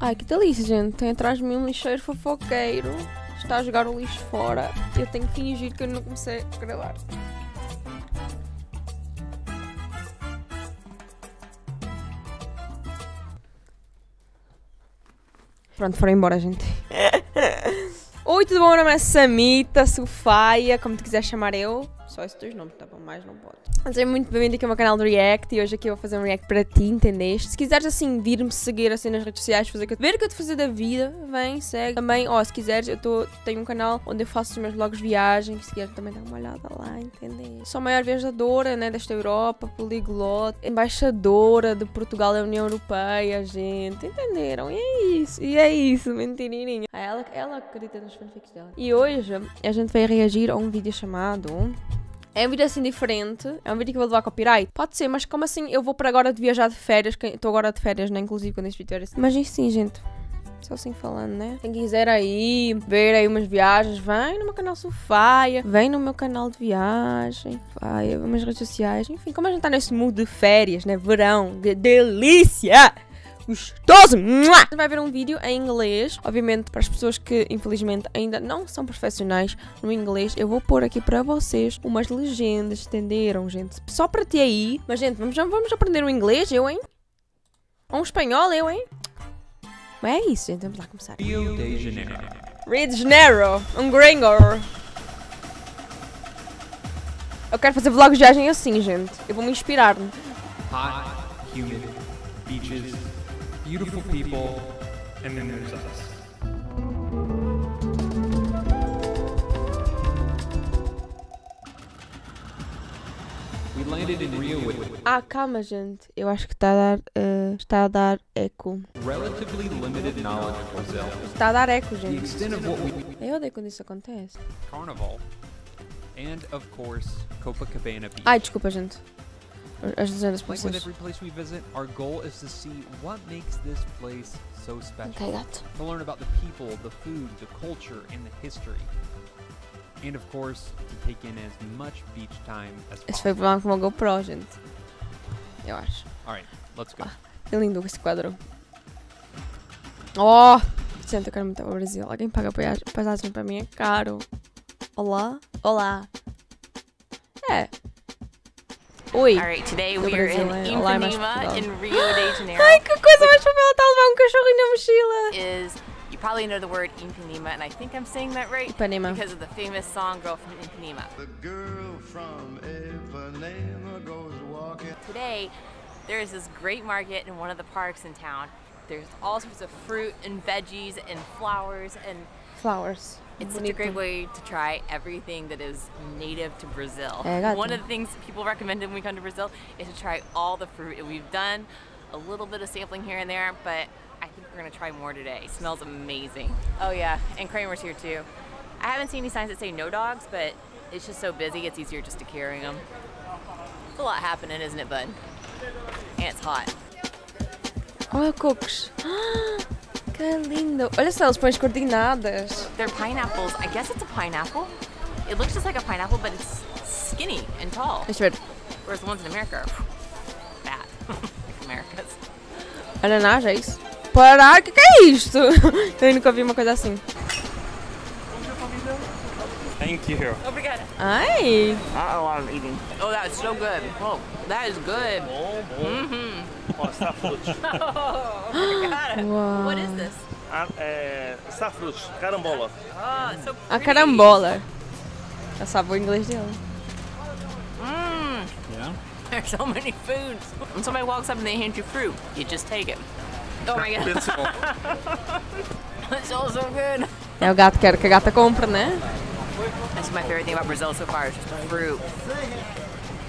Ai, que delícia, gente. Tem atrás de mim um lixeiro fofoqueiro. Está a jogar o lixo fora. Eu tenho que fingir que eu não comecei a gravar. Pronto, foram embora, gente. Oi, tudo bom? Meu nome é Samita, Sofia, como tu quiser chamar eu. Só esses dois nomes, tá bom? Mais não pode. Seja muito bem-vindo aqui ao meu canal de React. E hoje aqui eu vou fazer um React para ti, entendeste? Se quiseres assim vir-me seguir assim nas redes sociais, ver o que eu te fazer da vida, vem, segue. Também, se quiseres, tenho um canal onde eu faço os meus vlogs de viagem. Se quiseres também dar uma olhada lá, entendeste? Sou a maior viajadora, né, desta Europa, poliglota, embaixadora de Portugal da União Europeia, gente. Entenderam? E é isso, mentirinha. Ela acredita nos fanfics dela. E hoje a gente vai reagir a um vídeo chamado... É um vídeo assim diferente, é um vídeo que eu vou levar copyright. Pode ser, mas como assim eu vou para agora de viajar de férias, estou agora de férias, né, inclusive quando este vídeo era assim. Mas sim, gente, só assim falando, né. Quem quiser aí, ver aí umas viagens, vem no meu canal Sofia, vem no meu canal de viagem, vai, umas redes sociais, enfim. Como a gente tá nesse mood de férias, né, verão, de delícia! Gostoso! Você vai ver um vídeo em inglês, obviamente para as pessoas que infelizmente ainda não são profissionais no inglês, eu vou pôr aqui para vocês umas legendas, entenderam, gente? Só para ti aí, mas gente, vamos aprender o inglês, eu, hein? Ou um espanhol, eu, hein? Mas é isso, gente, vamos lá começar. Rio de Janeiro. Rio de Janeiro, um gringo. Eu quero fazer vlogs de viagem assim, gente, eu vou me inspirar. Hot, humid, beaches, beautiful people, and then there's us. We landed in Rio with Calma, gente, eu acho que está a dar eco. relatively limited knowledge of Brazil. Está a dar eco, The gente. extent of what we Eu odeio quando isso acontece. Carnival, and of course Copacabana Beach. Ai, desculpa, gente. As legendas para Like with vocês. every place we visit, our goal is to see what makes this place so special. Ok, gato. To learn about the people, the food, the culture, and the history. And of course, to take in as much beach time as Esse foi possible. com uma GoPro, gente. Eu acho. Alright, let's go. Que lindo esse quadro. Oh! Gente, eu quero muito ir ao Brasil. Alguém paga passagem para mim? É caro. Olá? Olá. É. Oi. All right, today Do we are in Brasil, olá, mais Ipanema Portugal. in Rio de Janeiro. Ai, que coisa mais fofa. Ela está a levar um cachorrinho na mochila. You probably know the word Ipanema, and I think I'm saying that right Ipanema. because of the famous song "Girl from Ipanema." The girl from Ipanema goes walking. Today, there is this great market in one of the parks in town. There's all sorts of fruit and veggies and flowers, and Flowers. it's such a great way to try everything that is native to Brazil. É, gato. One of the things people recommend when we come to Brazil is to try all the fruit. And we've done a little bit of sampling here and there, but I think we're gonna try more today. It smells amazing. Oh yeah, and Kramer's here too. I haven't seen any signs that say no dogs, but it's just so busy, it's easier just to carry them. It's a lot happening, isn't it, bud? And it's hot. Olha, cocos. Que lindo. Olha só, eles põem as coordenadas. They're pineapples. I guess it's a pineapple. It looks just like a pineapple, but it's skinny and tall. Deixa eu ver. Whereas the ones in America are fat, like America's. Ananás, é isso? Parar, que é isto? Eu nunca vi uma coisa assim. Thank you. Obrigada. Ai! Uh-oh, I'm eating. Oh, that is so good. Oh, that is good. Obrigada. Uau. What is this? Safrus, carambola. Oh, it's so A pretty. carambola. Já sabe o inglês dela. Yeah? There's so many foods. When somebody walks up and they hand you fruit, you just take it. Oh my god. It's all so good. É o gato que quer que a gata compre, né? That's my favorite thing about Brazil so far is just the fruit.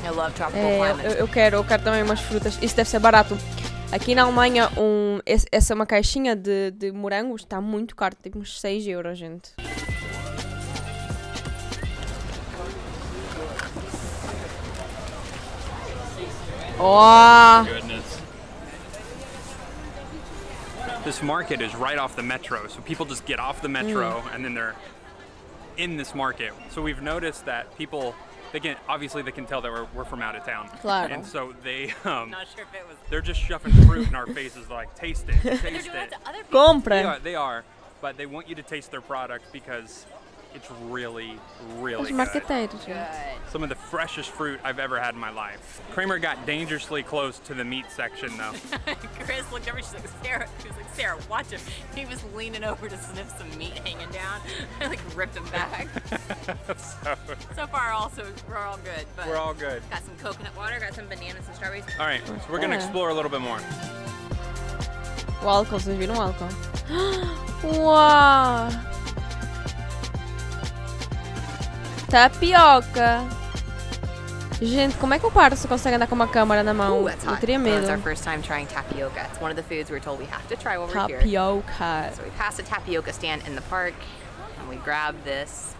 I love tropical É, climates. eu quero também umas frutas. Isso deve ser barato. Aqui na Alemanha, essa é uma caixinha de morangos está muito caro, tipo uns 6 euros, gente. Oh! Goodness. This market is right off the metro, so people just get off the metro and then they're in this market. So we've noticed that people obviously they can tell that we're from out of town. Claro. And so they Not sure if it was. they're just shoving fruit in our faces like taste it, They're taste doing it. it to other people. Comprem. They are, but they want you to taste their product because it's really, really Os good. marqueteiros. Good. Some of the freshest fruit I've ever had in my life. Kramer got dangerously close to the meat section though. Chris looked over. She's like, Sarah. She was like, Sarah, watch him. He was leaning over to sniff some meat hanging down. I like ripped him back. So far, also we're all good. But We're all good. got some coconut water. Got some bananas and strawberries. All right, so we're gonna explore a little bit more. O álcool, vocês viram o álcool? Uau! Tapioca! Gente, como é que o parça consegue andar com uma câmera na mão? Ooh, that's Eu hot. teria So medo. it's our first time trying tapioca. It's one of the foods we were told we have to try while we're here. Tapioca. So we passed a tapioca stand in the park, and we grabbed this.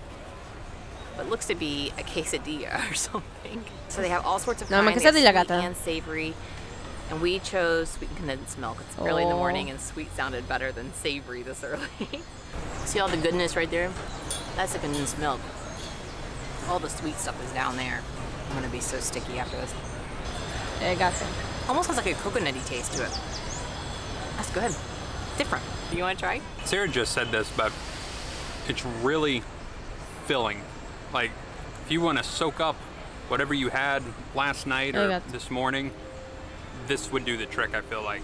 What looks to be a quesadilla or something. So they have all sorts of No, una kinds. They have quesadilla, sweet gata. and savory. And we chose sweet condensed milk. It's early in the Oh. morning, and sweet sounded better than savory this early. See all the goodness right there? That's the condensed milk. All the sweet stuff is down there. I'm gonna be so sticky after this. É, gata. Almost has like a coconutty taste to it. That's good. Different. You wanna try? Sarah just said this, but it's really filling. Like, if you want to soak up whatever you had last night or Obrigado. this morning, this would do the trick, I feel like.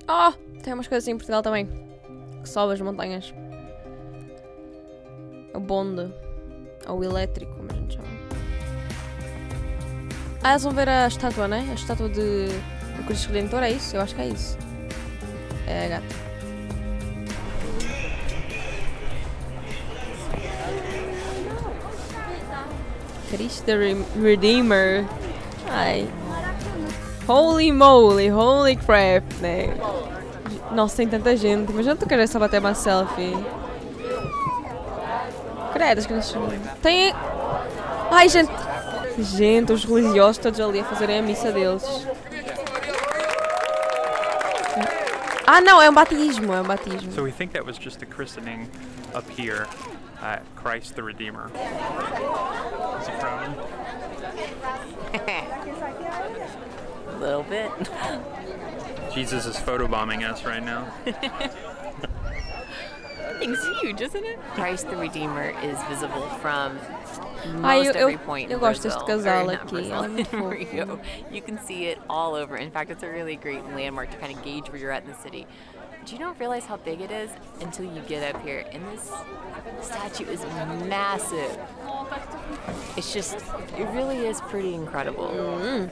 Oh, tem umas coisas assim em Portugal também. Que sobe as montanhas. O bonde. Ou o elétrico, como a gente chama. Ah, eles vão ver a estátua, né? A estátua de do Cristo Redentor, é isso? Eu acho que é isso. É, gata. Cristo Redeemer. Ai. Holy moly, holy crap, né? Nossa, tem tanta gente. Imagina tu querer só bater uma selfie. Credo, as crianças. Tem. Ai, gente. Gente, os religiosos todos ali a fazerem a missa deles. Ah, não, é um batismo, é um batismo. So we think that was just a christening up here at Christ the Redeemer. Is it crowded? A little bit. Jesus is photobombing us right now. Thing's huge, isn't it? Christ the Redeemer is visible from Ai, most eu every point eu in gosto Brazil. deste casal Or not aqui, Brazil, ela é muito in fofa. Rio. You can see it all over. In fact, it's a really great landmark to kind of gauge where you're at in the city. But you don't realize how big it is until you get up here. And this statue is massive. It's just, it really is pretty incredible. And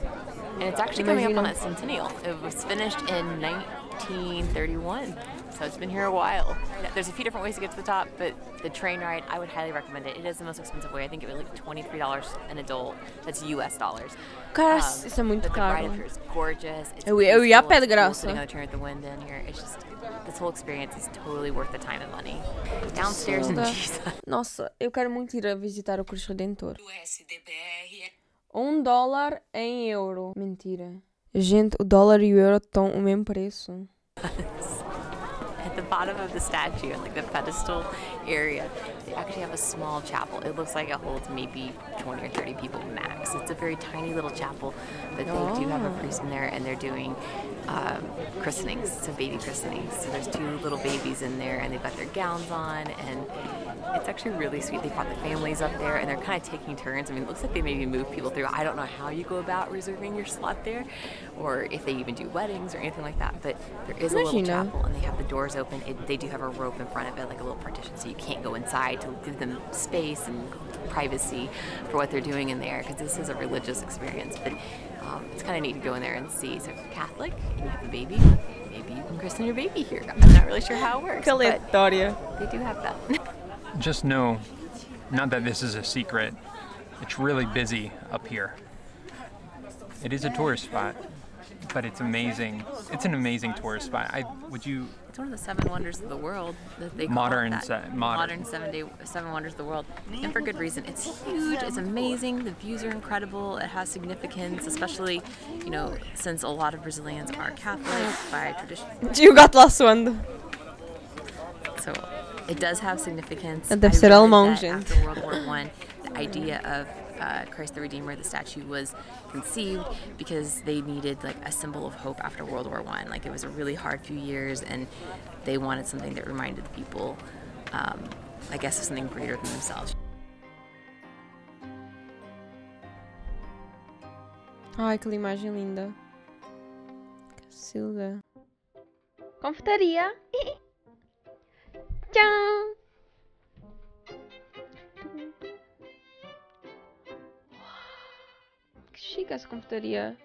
it's actually coming up on that centennial. It was finished in 1931. So it's been here a while. There's a few different ways to get to the top, but the train ride, I would highly recommend it. It is the most expensive way. I think it was like $23 an adult. That's US dollars. Cara, isso é muito But the ride caro. up here is gorgeous. It's Eu ia a peaceful, pé de it's cool graça. sitting on the train with the wind in here. It's just, this whole experience is totally worth the time and money. Downstairs in Sonda. Jesus. Nossa, eu quero muito ir a visitar o Cristo Redentor. $1 em euro. Mentira. Gente, o dólar e o euro estão o mesmo preço. At the bottom of the statue, like the pedestal area, they actually have a small chapel. It looks like it holds maybe 20 or 30 people max. It's a very tiny little chapel, but they do have a priest in there, and they're doing christenings, so baby christenings. So there's 2 little babies in there, and they've got their gowns on, and it's actually really sweet. They brought the families up there, and they're kind of taking turns. I mean, it looks like they maybe move people through. I don't know how you go about reserving your slot there, or if they even do weddings or anything like that, but there is a little Imagina. chapel, and they have the doors open. They do have a rope in front of it, like a little partition, so you can't go inside to give them space and privacy for what they're doing in there, because this is a religious experience. But it's kind of neat to go in there and see. So if you're Catholic and you have a baby, maybe you can christen your baby here. I'm not really sure how it works, Que but aleatória. they do have that. Just know, not that this is a secret, it's really busy up here. It is a tourist spot, but it's amazing. It's an amazing tourist spot. Would you? It's one of the 7 wonders of the world that they call Modern it that. modern. 7 wonders of the world, and for good reason. It's huge. It's amazing. The views are incredible. It has significance, especially, you know, since a lot of Brazilians are Catholic by tradition. E o gato lá suando. So it does have significance. Deve I ser read alemão, that gente. After World War I, the idea of Christ the Redeemer, the statue, was conceived because they needed like a symbol of hope after World War I. Like it was a really hard few years, and they wanted something that reminded the people, I guess, of something greater than themselves. Ai, que imagem linda. Cacilda. Confeitaria. Tchau. Que chique essa confeitaria.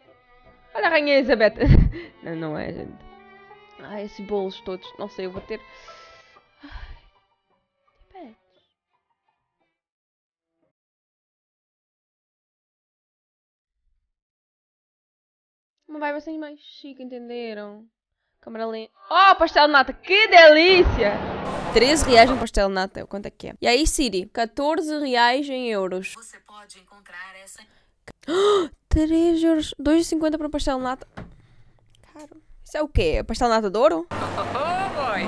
Olha a Rainha Elizabeth. Não, não é, gente. Ai, esses bolos todos. Não sei, eu vou ter... Ai, diabetes. Uma vibe assim mais chique, entenderam? Câmera lenta. Oh, pastel de nata, que delícia! 13 reais no pastel de nata, quanto é que é? E aí, Siri, 14 reais em euros. Você pode encontrar essa... 3 euros, 2,50 para um pastel de nata. Caro. Isso é o quê? Pastel de nata de ouro? Oh boy!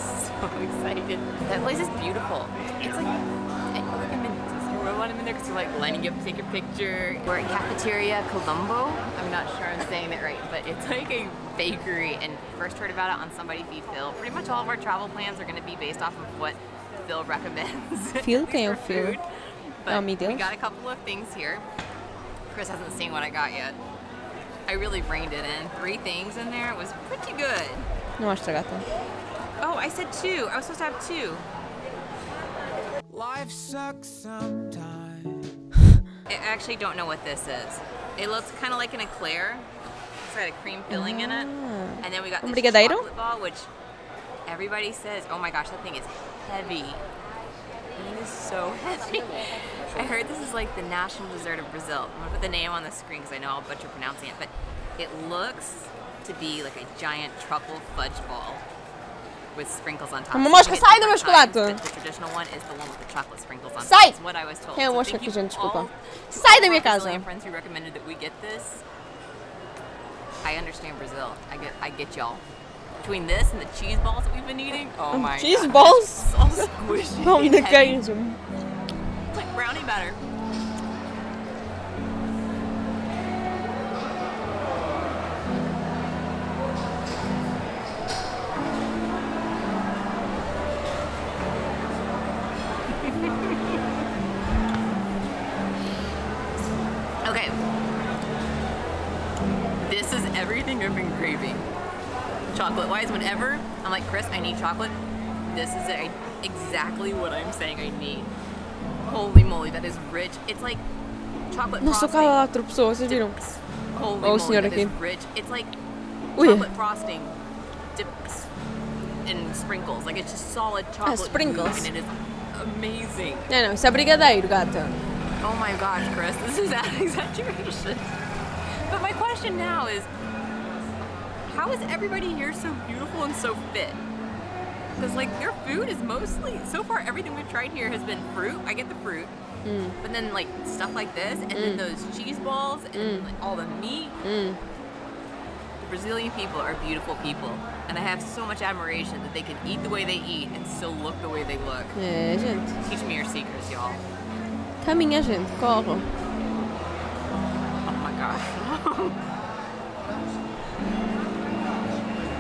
So excited. That place is beautiful. It's like, I'm in there because you're like lining up to take a picture. We're at Cafeteria Colombo. I'm not sure I'm saying that right, but it's like a bakery, and first heard about it on Somebody Feed Phil. Pretty much all of our travel plans are going to be based off of what Phil recommends. Phil? Quem é o for Phil? food. But Oh, meu we Deus. got a couple of things here. Chris hasn't seen what I got yet. I really reined it in. 3 things in there. It was pretty good. Não mostra, gata. Oh, I said 2. I was supposed to have 2. Life sucks sometimes. I actually don't know what this is. It looks kind of like an eclair. It's got a cream filling in it. And then we got Un this brigadeiro? chocolate ball, which everybody says, oh my gosh, that thing is heavy. It is so heavy. I heard this is like the national dessert of Brazil. I'm gonna put the name on the screen because I know I'll butcher pronouncing it, but it looks to be like a giant truffle fudge ball with sprinkles on top. Uma So mosca, you get sai do meu different chocolate. kinds, but the traditional one is the one with the chocolate sprinkles on Sai! top. Is what I was told. Tem uma So mosca thank aqui, you gente, desculpa. all to Sai all da of minha our casa. Brazilian friends who recommended that we get this. I understand Brazil. I get y'all. Between this and the cheese balls that we've been eating, oh my Cheese God, balls? it's so squishy. Pão and de heavy. queijo. It's like brownie batter. Okay. This is everything I've been craving. Chocolate wise, whenever I'm like, Chris, I need chocolate, this is exactly what I'm saying I need. Holy moly, that is rich. It's like chocolate Nossa, o frosting. cara lá tropeçou, vocês viram? Holy Oh, moly, senhor that is aqui. rich. It's like Ui. chocolate frosting dipped in sprinkles. Like it's just solid chocolate sprinkles. goo, and it is amazing. Não, não, isso é brigadeiro, gata. Oh my gosh, Chris, this is an exaggeration. But my question now is, how is everybody here so beautiful and so fit? Because like their food is mostly, so far everything we've tried here has been fruit. I get the fruit. But then like stuff like this, and then those cheese balls, and like, all the meat. The Brazilian people are beautiful people. And I have so much admiration that they can eat the way they eat and still look the way they look. É, gente. Teach me your secrets, y'all. Caminha, gente, corre. Oh my gosh.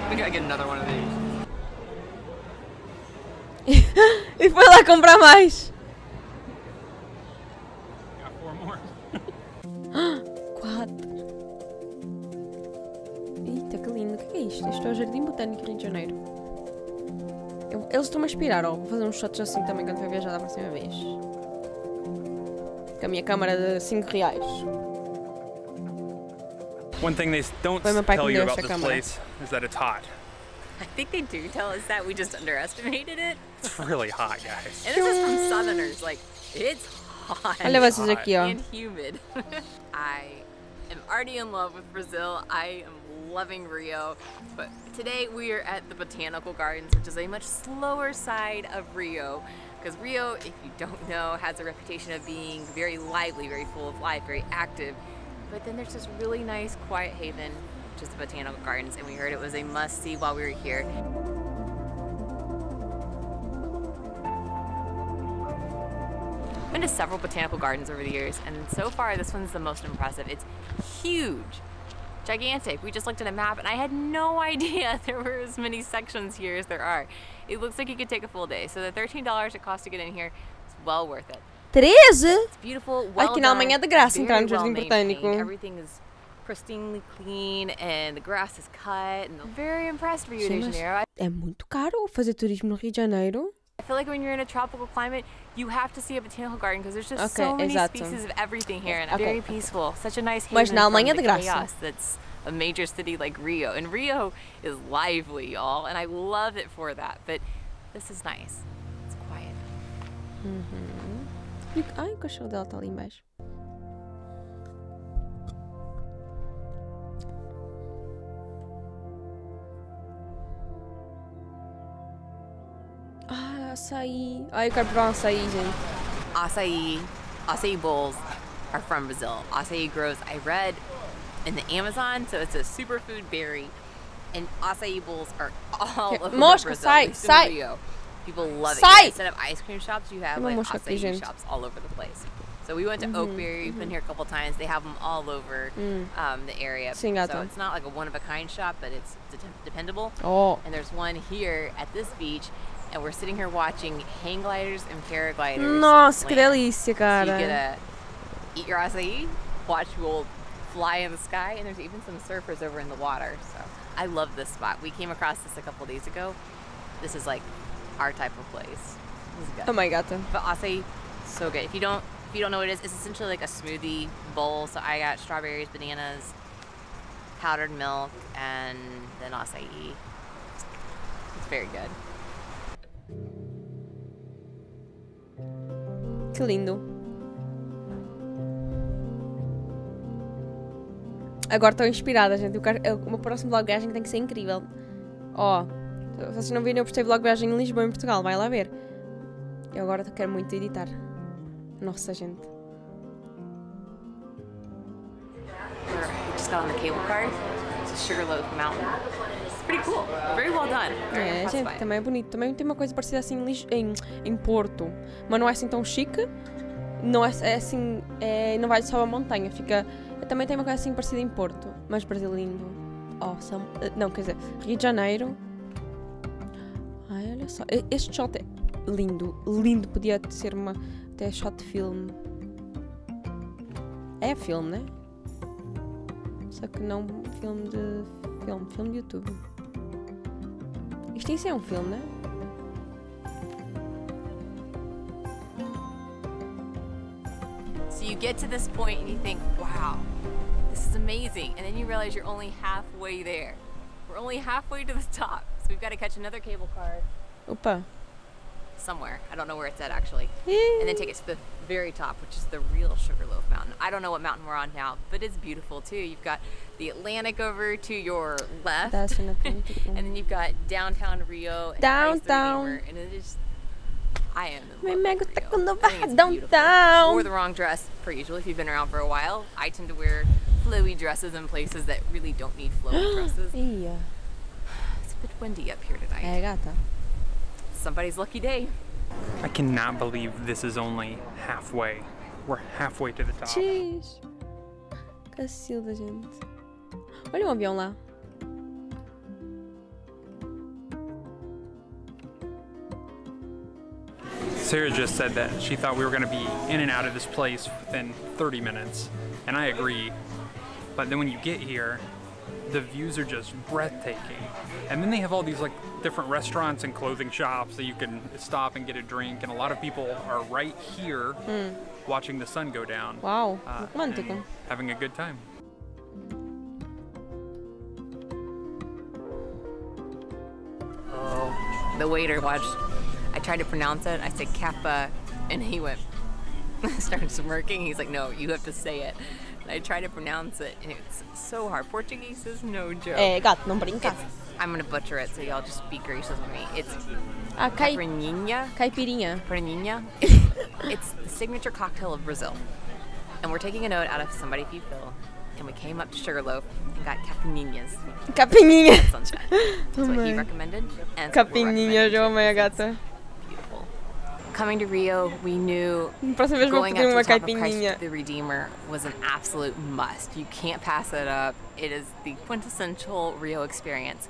We gotta get another one of these. E foi lá comprar mais. Got 4 more. 4. Eita, que lindo. O que é isto? Isto é o Jardim Botânico Rio de Janeiro. Eles estão-me a inspirar, ó. Vou fazer uns shots assim também quando for viajar da próxima vez. Com a minha câmara de 5 reais. One thing they don't Foi meu pai que tell me you deu about esta this câmera. place is that it's hot. I think they do tell us that, we just underestimated it. It's really hot, guys. And this is from Southerners, like, it's hot. Olha vocês aqui, ó. And humid. I am already in love with Brazil. I am loving Rio, but today we are at the Botanical Gardens, which is a much slower side of Rio. Because Rio, if you don't know, has a reputation of being very lively, very full of life, very active. But then there's this really nice quiet haven, which is the Botanical Gardens, and we heard it was a must-see while we were here. I've been to several botanical gardens over the years, and so far this one's the most impressive. It's huge, gigantic. We just looked at a map, and I had no idea there were as many sections here as there are. It looks like you could take a full day, so the $13 it costs to get in here is well worth it. 13? It's beautiful, well Aqui na Alemanha é de graça entrar no Jardim Botânico. Everything is pristinely clean, and the grass is cut, and I'm very impressed for Rio de Janeiro. É muito caro fazer turismo no Rio de Janeiro. I feel like when you're in a tropical climate, you have to see a botanical garden because there's just so many species of everything here, and very peaceful. Such a nice haven Mas na Alemanha é from de the graça. chaos that's a major city like Rio. And Rio is lively, y'all, and I love it for that. But this is nice. It's quiet. Ai, o cachorro dela está ali embaixo. Ah, açaí. Ai, eu quero provar um açaí, gente. Acai bowls are from Brazil. Acai grows, I read, in the Amazon, so it's a superfood berry. And acai bowls are all over Mosca, Brazil. sai, At least in sai. Rio. People love it. Sai. Here. Instead of ice cream shops, you have like mosca aqui, acai gente. shops all over the place. So we went to Oakberry. We've been here a couple times. They have them all over the area. Sim, so gata. it's not like a one-of-a-kind shop, but it's dependable. Oh. And there's one here at this beach, and we're sitting here watching hang gliders and paragliders. Nossa, que land. delícia, So you cara. get to eat your acai, watch people fly in the sky, and there's even some surfers over in the water. So I love this spot. We came across this a couple days ago. This is like our type of place. This is good. Oh my gata. But acai, so good. If you don't know what it is, it's essentially like a smoothie bowl. So I got strawberries, bananas, powdered milk, and then acai. It's very good. Que lindo. Agora estou inspirada, gente. O meu próximo vlog viagem tem que ser incrível. Ó, se vocês não viram, eu postei vlog viagem em Lisboa, em Portugal. Vai lá ver. Eu agora quero muito editar. Nossa, gente. We just got on the cable car. It's a Sugarloaf Mountain. It's pretty cool. Very well done. Very É, impressed gente, by it. também é bonito. Também tem uma coisa parecida assim em Porto. Mas não é assim tão chique. Não é assim. Não vai só a montanha. Também tem uma coisa assim parecida em Porto. Mas Brasil lindo. Awesome. Não, quer dizer, Rio de Janeiro. Ai, olha só. Este shot é lindo. Lindo. Podia ser até shot de filme. É filme, né? Só que não filme de... Filme de YouTube. Isto é um filme, né? So you get to this point and you think, wow, this is amazing. And then you realize you're only halfway there. We're only halfway to the top. So we've got to catch another cable car Opa. somewhere. I don't know where it's at actually. And then take it to the very top, which is the real Sugarloaf Mountain. I don't know what mountain we're on now, but it's beautiful too. You've got the Atlantic over to your left. That's an And then you've got downtown Rio. And Downtown. Ice and it is, I am in Meu love mega with tá Rio. quando I think it's vai beautiful. downtown. Wore the wrong dress, per usual, if you've been around for a while. I tend to wear flowy dresses in places that really don't need flowy dresses. Ia. It's a bit windy up here tonight. É, gata. Somebody's lucky day. I cannot believe this is only halfway. We're halfway to the top. X. Cacilda, gente. Olha um avião lá. Sarah just said that she thought we were going to be in and out of this place within 30 minutes, and I agree. But then when you get here, the views are just breathtaking. And then they have all these like different restaurants and clothing shops that you can stop and get a drink, and a lot of people are right here watching the sun go down. Uau, and romântico. having a good time. The waiter watched. I tried to pronounce it. I said Kappa, and he went started smirking. He's like, no, you have to say it. And I try to pronounce it, and it's so hard. Portuguese is no joke. É, gato, não brinca. I'm gonna butcher it, so y'all just be gracious with me. It's Ah, caipirinha. Caipirinha. Caipirinha. It's the signature cocktail of Brazil. And we're taking a note out of Somebody Feed Phil, and we came up to Sugarloaf and got caipirinhas. Capininha. Sunshine. That's what he recommended. And Capininha, eu amei a gata. Beautiful. Coming to Rio, we knew Próxima vez vou going pedir up uma to the top of Christ caipirinha. the Redeemer was an absolute must. You can't pass it up. It is the quintessential Rio experience.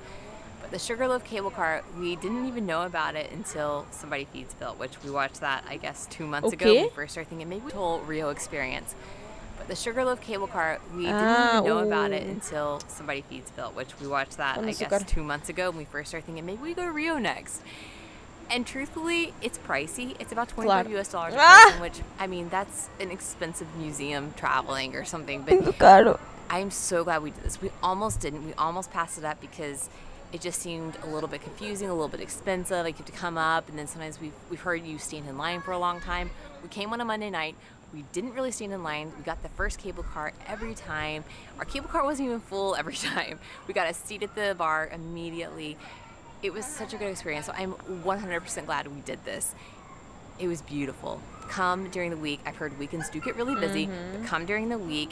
But the Sugarloaf cable car, we didn't even know about it until Somebody Feeds Phil, which we watched that, I guess, 2 months ago. Okay. We first started thinking maybe whole Rio experience. But the Sugarloaf cable car, we didn't Ah, even know about it ooh. until Somebody Feeds Phil, which we watched that, Con I guess, azúcar. 2 months ago. And we first started thinking maybe we go to Rio next. And truthfully, it's pricey. It's about $25 Claro. US a Ah! person, which, I mean, that's an expensive museum traveling or something. But Muito caro. I'm so glad we did this. We almost didn't. We almost passed it up because it just seemed a little bit confusing, a little bit expensive. Like you have to come up, and then sometimes we've heard you stand in line for a long time. We came on a Monday night. We didn't really stand in line. We got the first cable car every time. Our cable car wasn't even full every time. We got a seat at the bar immediately. It was such a good experience. So I'm 100% glad we did this. It was beautiful. Come during the week. I've heard weekends do get really busy, but come during the week.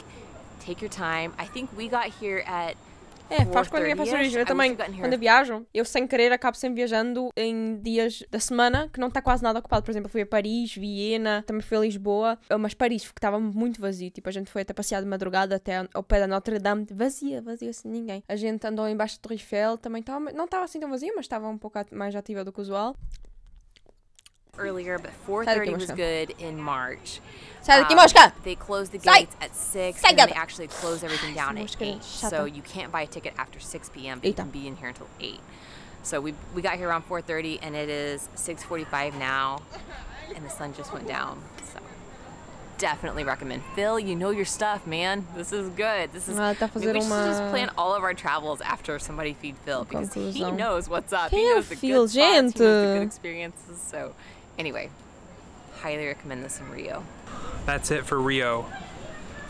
Take your time. I think we got here at É, faz quando ninguém faz 4:30-ish. turismo. Eu I wish também, we gotten here quando eu viajo, eu sem querer acabo sempre viajando em dias da semana que não está quase nada ocupado. Por exemplo, eu fui a Paris, Viena, também fui a Lisboa. Mas Paris, porque estava muito vazio. Tipo, a gente foi até passear de madrugada até ao pé da Notre Dame. Vazia sem ninguém. A gente andou embaixo da Torre Eiffel, também estava, não estava assim tão vazio, mas estava um pouco mais ativa do que o usual. earlier, but Sai 4:30 daqui, was mosca. good in March. Sai daqui, mosca! They closed the Sai! gates at 6, Sai, and then they gata! actually close everything down at mosca 8. chata. So you can't buy a ticket after 6 p.m., but you Eita. can be in here until 8. So we got here around 4:30, and it is 6:45 now, and the sun just went down. So definitely recommend. Phil, you know your stuff, man. This is good. This is. Ah, tá a fazer we should just uma plan all of our travels after Somebody Feed Phil because he conclusão. knows what's up. Quem he é knows o the Phil, good spots. He knows the good gente? experiences. So anyway, highly recommend this in Rio. That's it for Rio.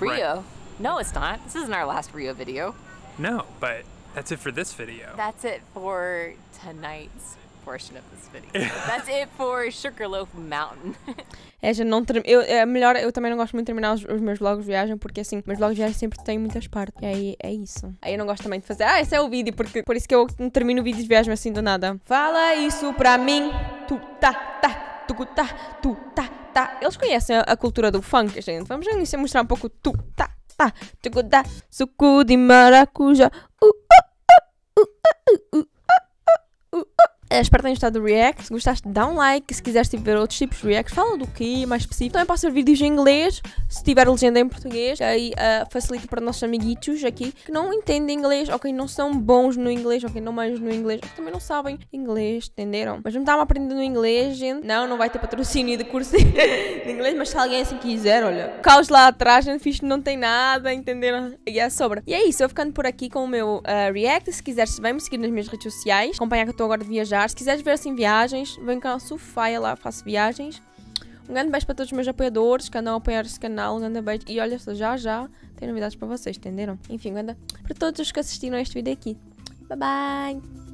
Rio? No, it's not. This isn't our last Rio video. No, but that's it for this video. That's it for tonight's portion of this video. That's it for Sugarloaf Mountain. É, já não é melhor, eu também não gosto muito de terminar os meus vlogs de viagem, porque assim, meus vlogs de viagem sempre têm muitas partes. E aí é isso. Aí eu não gosto também de fazer, esse é o vídeo, porque por isso que eu não termino vídeos de viagem assim do nada. Fala isso pra mim, tu tá, tu tá. Eles conhecem a cultura do funk, gente. Vamos iniciar a mostrar um pouco tu tá, suco de maracujá. Espero que tenham gostado do react. Se gostaste, dá um like. Se quiseres ver outros tipos de reacts, fala do que mais específico. Também posso ver vídeos em inglês, se tiver legenda em português. Aí facilita para nossos amiguitos aqui que não entendem inglês, ou que não são bons no inglês, ou que não manjam no inglês, ou que também não sabem inglês, entenderam? Mas não estava aprendendo inglês, gente. Não vai ter patrocínio de curso de inglês, mas se alguém assim quiser, olha, caos lá atrás, gente, fixe, não tem nada, entenderam? E é sobra. E é isso, eu ficando por aqui com o meu react. Se quiseres, vem-me seguir nas minhas redes sociais, acompanhar que eu estou agora de viajar. Se quiseres ver assim viagens, vem cá ao Sofia, lá faço viagens. Um grande beijo para todos os meus apoiadores que andam a apoiar este canal. Um grande beijo. E olha, já tem novidades para vocês, entenderam? Enfim, um grande para todos os que assistiram a este vídeo aqui. Bye bye!